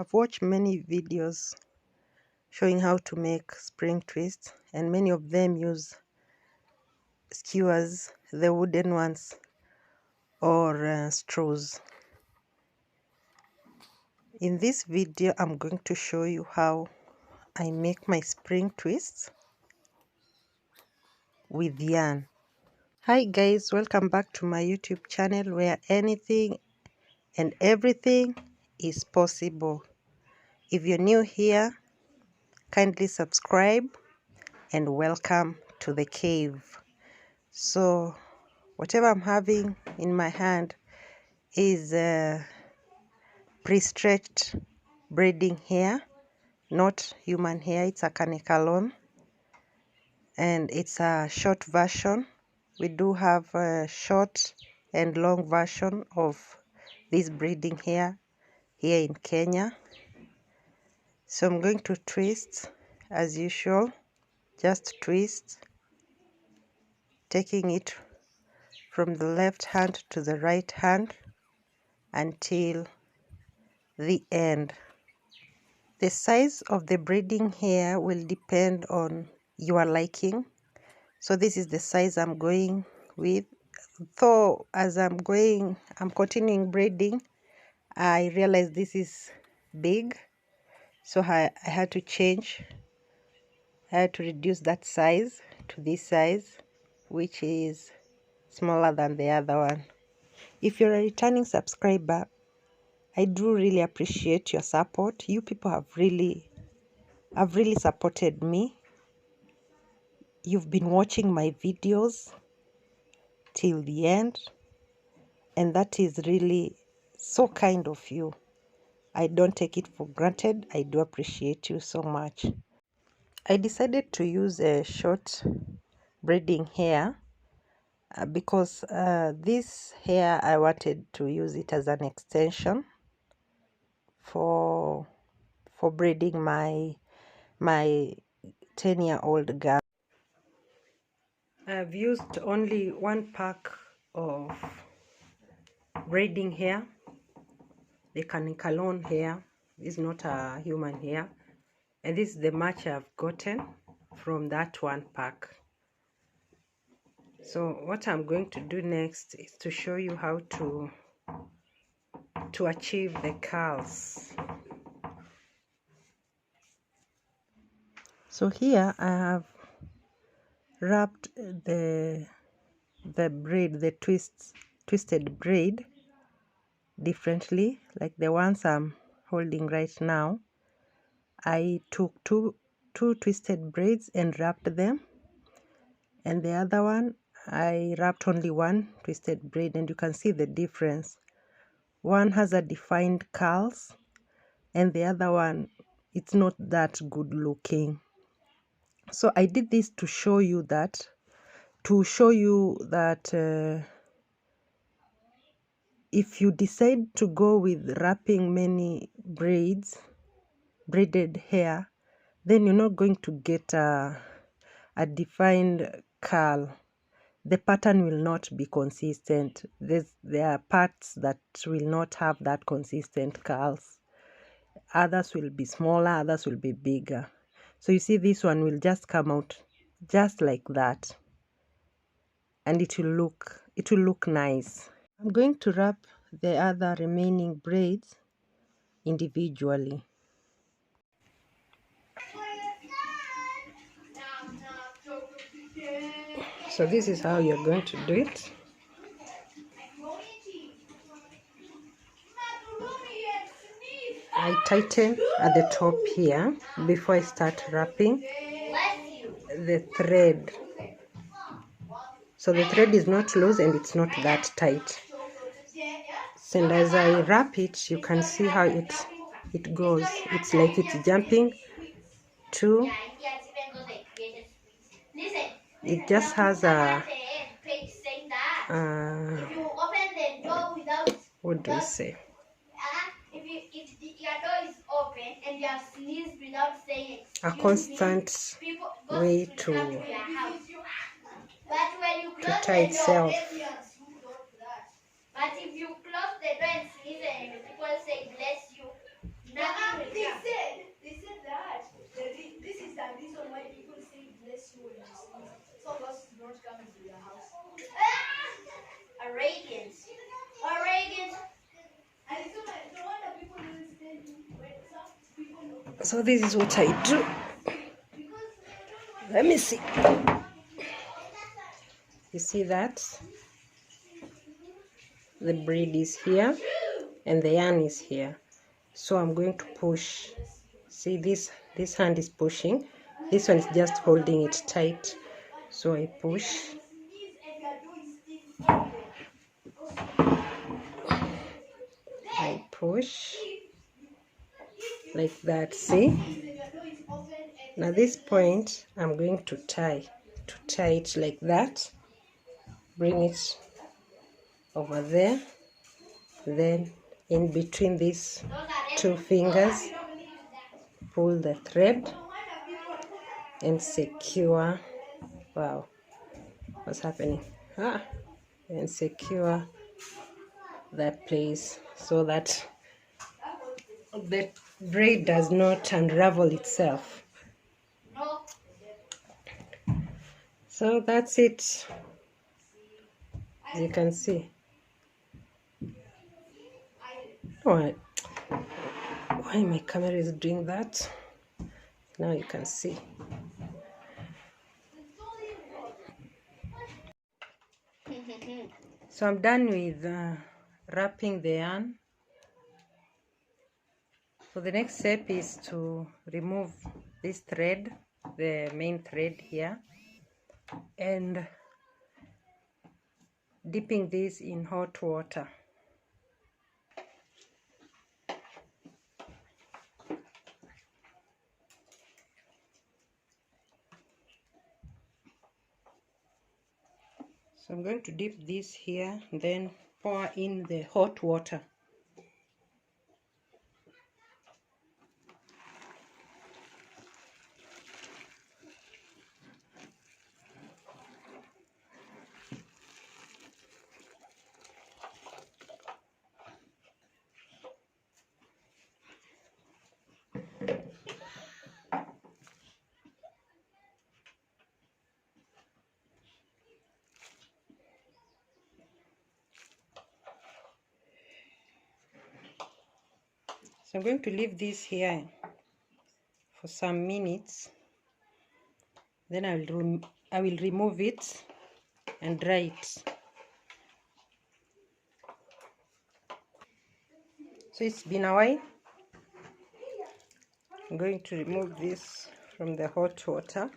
I've watched many videos showing how to make spring twists, and many of them use skewers, the wooden ones, or straws. In this video, I'm going to show you how I make my spring twists with yarn. Hi guys, welcome back to my YouTube channel where anything and everything is possible. If you're new here, kindly subscribe and welcome to the cave. So whatever I'm having in my hand is pre-stretched braiding hair, not human hair. It's a canekalon and it's a short version. We do have a short and long version of this braiding hair here in Kenya. So I'm going to twist as usual, just twist, taking it from the left hand to the right hand until the end. The size of the braiding hair will depend on your liking. So this is the size I'm going with. Though as I'm continuing braiding, I realized this is big. So I had to change. I had to reduce that size to this size, which is smaller than the other one. If you're a returning subscriber, I do really appreciate your support. You people have really supported me. You've been watching my videos till the end, and that is really so kind of you. I don't take it for granted. I do appreciate you so much. I decided to use a short braiding hair because this hair I wanted to use it as an extension for braiding my 10-year-old girl. I've used only one pack of braiding hair. The canekalon hair is not a human hair, and this is the much I've gotten from that one pack. So what I'm going to do next is to show you how to achieve the curls. So here I have wrapped the braid, the twisted braid differently, like the ones I'm holding right now. I took two twisted braids and wrapped them, and the other one I wrapped only one twisted braid, and you can see the difference. One has a defined curls and the other one, it's not that good looking. So I did this to show you that if you decide to go with wrapping many braided hair, then you're not going to get a defined curl. The pattern will not be consistent. There are parts that will not have that consistent curls. Others will be smaller, others will be bigger. So you see, this one will just come out just like that, and it will look nice. I'm going to wrap the other remaining braids individually. So this is how you're going to do it. I tighten at the top here before I start wrapping the thread. So the thread is not loose and it's not that tight. And as I wrap it, you can see how it goes. It's like it's jumping to. It just has a what do you say? A constant way to tie itself. But if you close the door and sneeze and people say bless you, nothing So this is what I do. Let me see. You see that? The braid is here and the yarn is here. So I'm going to push. See, this hand is pushing. This one is just holding it tight. So I push. I push like that. See? Now this point I'm going to tie it like that. Bring it over there, then in between these two fingers pull the thread and secure. Wow, what's happening? And secure that place so that the braid does not unravel itself. So that's it, as you can see. Why my camera is doing that? Now you can see. So I'm done with wrapping the yarn. So the next step is to remove this thread, the main thread here, and dipping this in hot water. So I'm going to dip this here, then pour in the hot water. So I'm going to leave this here for some minutes. Then I will remove it and dry it. So it's been a while. I'm going to remove this from the hot water.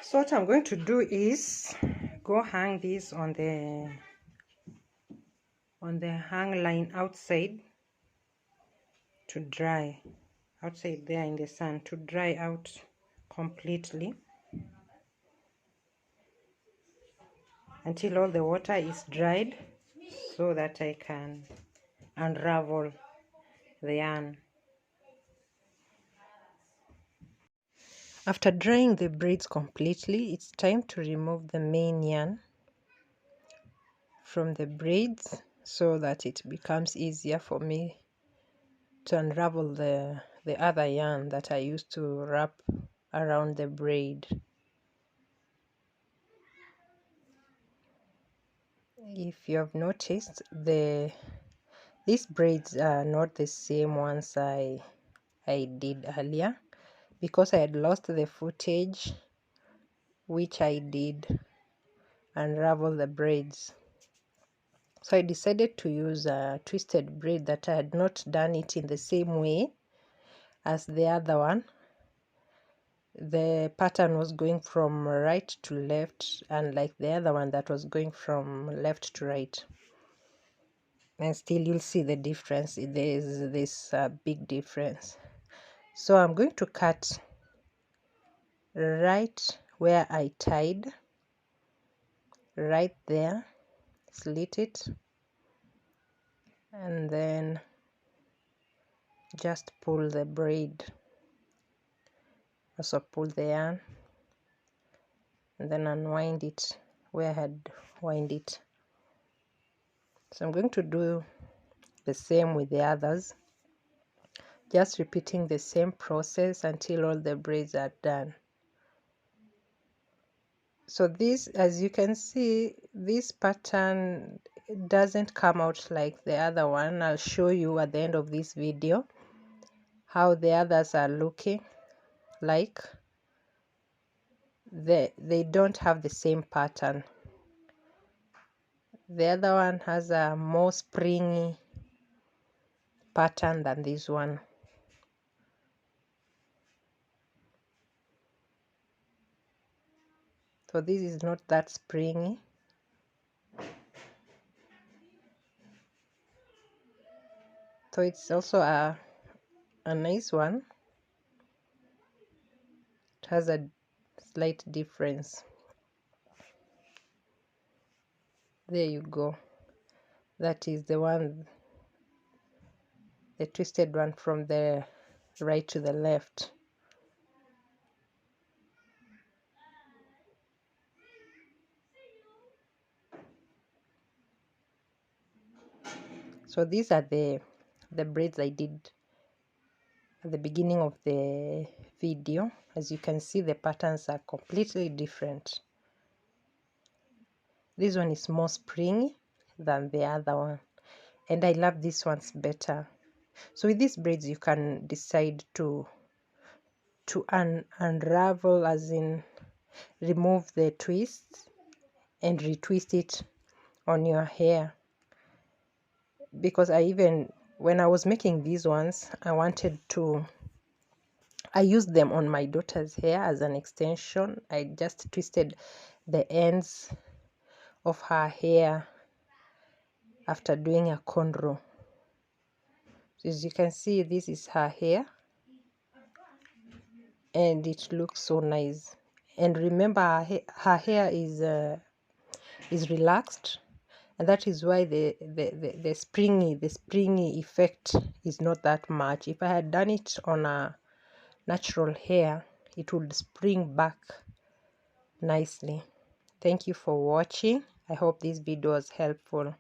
So what I'm going to do is go hang this on the hang line outside to dry, outside there in the sun, to dry out completely until all the water is dried, so that I can unravel the yarn. After drying the braids completely, it's time to remove the main yarn from the braids so that it becomes easier for me to unravel the other yarn that I used to wrap around the braid. If you have noticed, these braids are not the same ones I did earlier, because I had lost the footage which I did unravel the braids. So I decided to use a twisted braid that I had not done it in the same way as the other one. The pattern was going from right to left, and like the other one that was going from left to right. And still you'll see the difference. There's this big difference. So I'm going to cut right where I tied, right there, slit it, and then just pull the braid, also pull the yarn, and then unwind it where I had wound it. So I'm going to do the same with the others, just repeating the same process until all the braids are done. So this, as you can see, this pattern doesn't come out like the other one. I'll show you at the end of this video how the others are looking like. They don't have the same pattern. The other one has a more springy pattern than this one. So this is not that springy. So it's also a nice one. It has a slight difference. There you go. That is the one, the twisted one from the right to the left. So these are the braids I did at the beginning of the video. As you can see, the patterns are completely different. This one is more springy than the other one, and I love this one's better. So with these braids you can decide to unravel, as in remove the twists and retwist it on your hair. Because when I was making these ones, I used them on my daughter's hair as an extension. I just twisted the ends of her hair after doing a cornrow. As you can see, this is her hair, and it looks so nice. And remember, her hair is relaxed, and that is why the springy effect is not that much. If I had done it on a natural hair, it would spring back nicely. Thank you for watching. I hope this video was helpful.